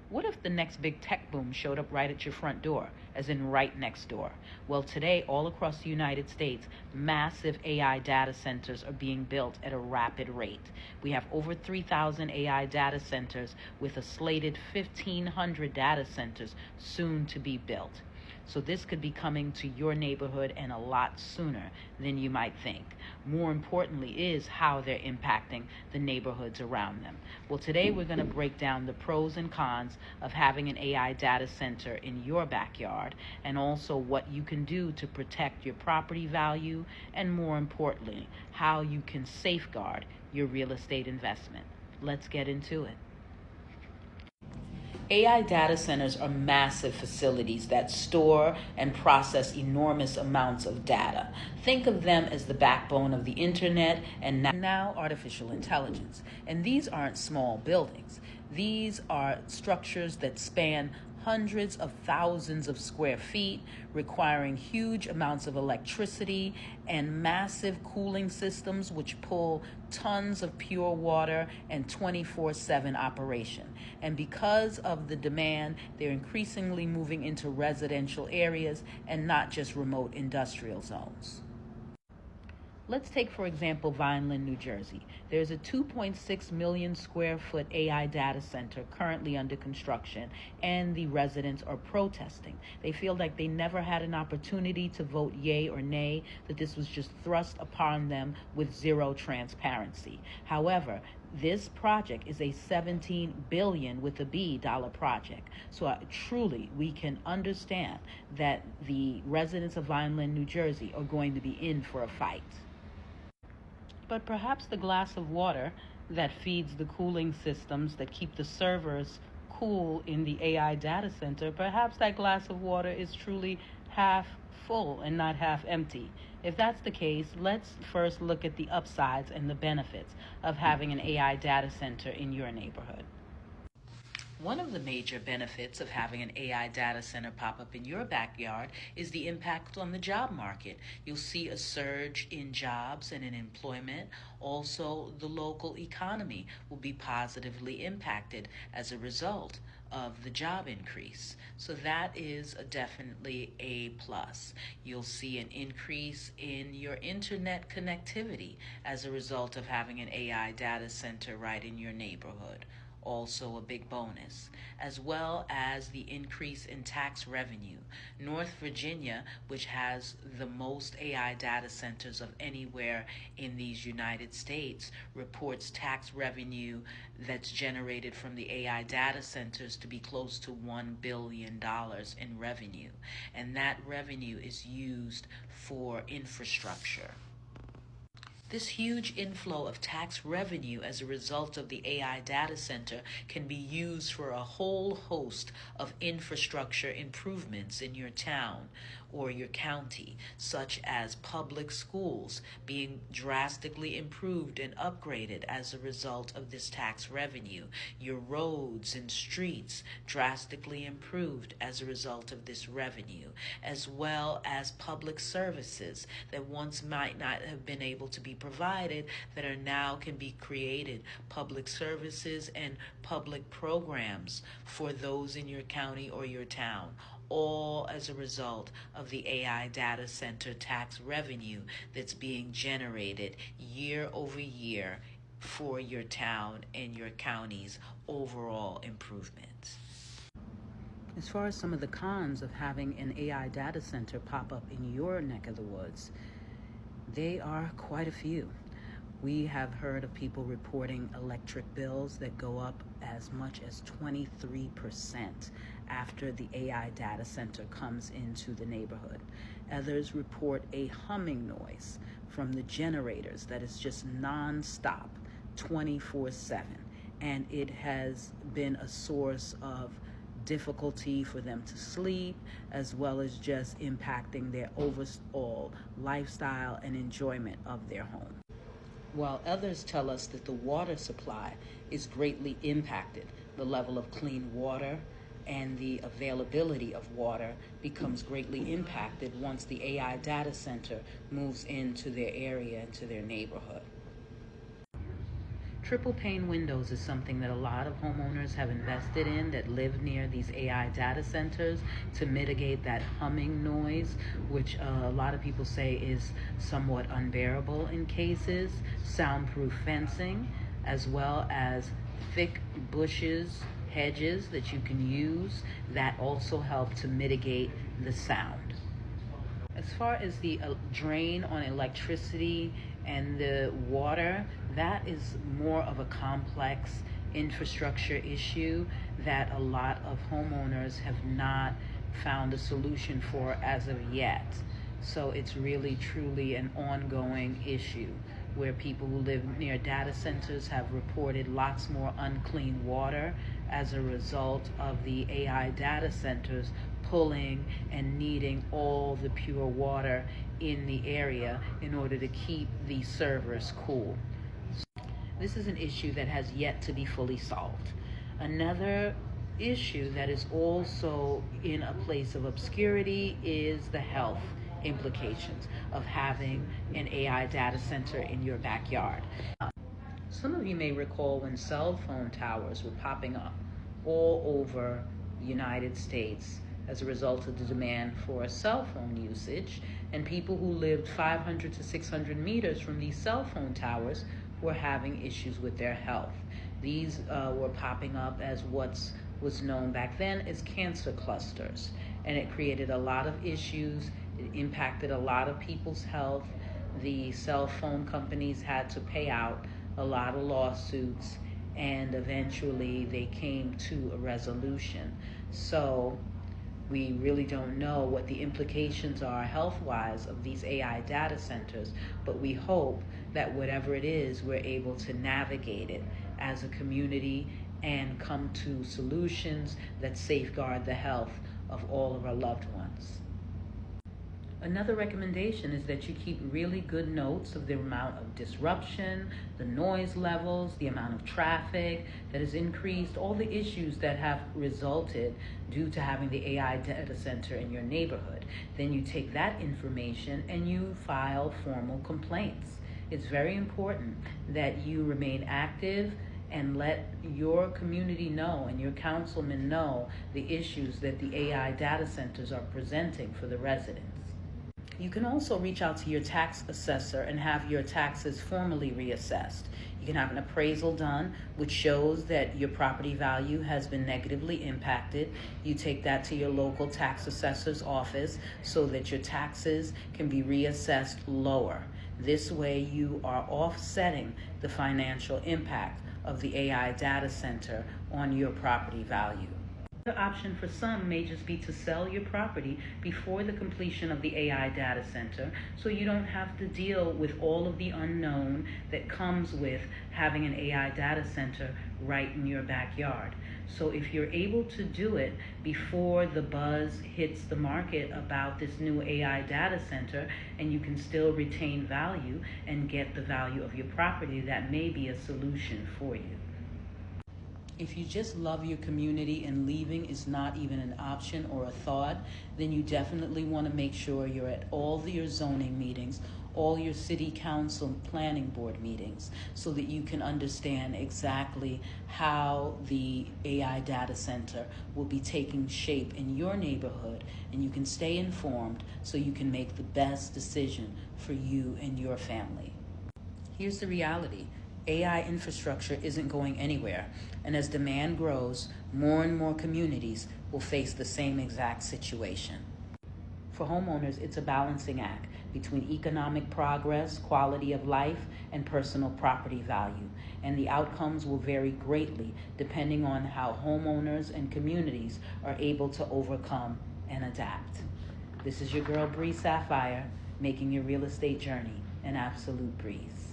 What if the next big tech boom showed up right at your front door, as in right next door? Well, today, all across the United States, massive AI data centers are being built at a rapid rate. We have over 3,000 AI data centers with a slated 1,500 data centers soon to be built. So this could be coming to your neighborhood and a lot sooner than you might think. More importantly is how they're impacting the neighborhoods around them. Well, today we're going to break down the pros and cons of having an AI data center in your backyard, and also what you can do to protect your property value, and more importantly, how you can safeguard your real estate investment. Let's get into it. AI data centers are massive facilities that store and process enormous amounts of data. Think of them as the backbone of the internet and now artificial intelligence. And these aren't small buildings. These are structures that span hundreds of thousands of square feet, requiring huge amounts of electricity and massive cooling systems which pull tons of pure water and 24/7 operation. And because of the demand, they're increasingly moving into residential areas and not just remote industrial zones. Let's take, for example, Vineland, New Jersey. There's a 2.6 million square foot AI data center currently under construction, and the residents are protesting. They feel like they never had an opportunity to vote yay or nay, that this was just thrust upon them with zero transparency. However, this project is a $17 billion with a B dollar project. So truly, we can understand that the residents of Vineland, New Jersey are going to be in for a fight. But perhaps the glass of water that feeds the cooling systems that keep the servers cool in the AI data center, perhaps that glass of water is truly half full and not half empty. If that's the case, let's first look at the upsides and the benefits of having an AI data center in your neighborhood. One of the major benefits of having an AI data center pop up in your backyard is the impact on the job market. You'll see a surge in jobs and in employment. Also, the local economy will be positively impacted as a result of the job increase. So that is definitely a plus. You'll see an increase in your internet connectivity as a result of having an AI data center right in your neighborhood. Also a big bonus, as well as the increase in tax revenue. North Virginia, which has the most AI data centers of anywhere in these United States, reports tax revenue that's generated from the AI data centers to be close to $1 billion in revenue. And that revenue is used for infrastructure. This huge inflow of tax revenue as a result of the AI data center can be used for a whole host of infrastructure improvements in your town or your county, such as public schools being drastically improved and upgraded as a result of this tax revenue, your roads and streets drastically improved as a result of this revenue, as well as public services that once might not have been able to be provided that are now can be created, public services and public programs for those in your county or your town, all as a result of the AI data center tax revenue that's being generated year over year for your town and your county's overall improvement. As far as some of the cons of having an AI data center pop up in your neck of the woods, they are quite a few. We have heard of people reporting electric bills that go up as much as 23% after the AI data center comes into the neighborhood. Others report a humming noise from the generators that is just non-stop, 24/7. And it has been a source of difficulty for them to sleep, as well as just impacting their overall lifestyle and enjoyment of their home. While others tell us that the water supply is greatly impacted, the level of clean water and the availability of water becomes greatly impacted once the AI data center moves into their area, into their neighborhood. Triple pane windows is something that a lot of homeowners have invested in that live near these AI data centers to mitigate that humming noise, which a lot of people say is somewhat unbearable in cases, soundproof fencing, as well as thick bushes, hedges that you can use that also help to mitigate the sound. As far as the drain on electricity and the water, that is more of a complex infrastructure issue that a lot of homeowners have not found a solution for as of yet. So it's really truly an ongoing issue where people who live near data centers have reported lots more unclean water as a result of the AI data centers pulling and needing all the pure water in the area in order to keep the servers cool. This is an issue that has yet to be fully solved. Another issue that is also in a place of obscurity is the health implications of having an AI data center in your backyard. Some of you may recall when cell phone towers were popping up all over the United States as a result of the demand for cell phone usage, and people who lived 500 to 600 meters from these cell phone towers were having issues with their health. These were popping up as what was known back then as cancer clusters, and it created a lot of issues. It impacted a lot of people's health. The cell phone companies had to pay out a lot of lawsuits, and eventually they came to a resolution. So we really don't know what the implications are health-wise of these AI data centers, but we hope that whatever it is, we're able to navigate it as a community and come to solutions that safeguard the health of all of our loved ones. Another recommendation is that you keep really good notes of the amount of disruption, the noise levels, the amount of traffic that has increased, all the issues that have resulted due to having the AI data center in your neighborhood. Then you take that information and you file formal complaints. It's very important that you remain active and let your community know and your councilman know the issues that the AI data centers are presenting for the residents. You can also reach out to your tax assessor and have your taxes formally reassessed. You can have an appraisal done, which shows that your property value has been negatively impacted. You take that to your local tax assessor's office so that your taxes can be reassessed lower. This way you are offsetting the financial impact of the AI data center on your property value. The option for some may just be to sell your property before the completion of the AI data center, so you don't have to deal with all of the unknown that comes with having an AI data center right in your backyard. So if you're able to do it before the buzz hits the market about this new AI data center, and you can still retain value and get the value of your property, that may be a solution for you. If you just love your community and leaving is not even an option or a thought, then you definitely want to make sure you're at all your zoning meetings, all your city council planning board meetings, so that you can understand exactly how the AI data center will be taking shape in your neighborhood, and you can stay informed so you can make the best decision for you and your family. Here's the reality. AI infrastructure isn't going anywhere, and as demand grows, more and more communities will face the same exact situation. For homeowners, it's a balancing act between economic progress, quality of life, and personal property value, and the outcomes will vary greatly depending on how homeowners and communities are able to overcome and adapt. This is your girl, Bree Sapphire, making your real estate journey an absolute breeze.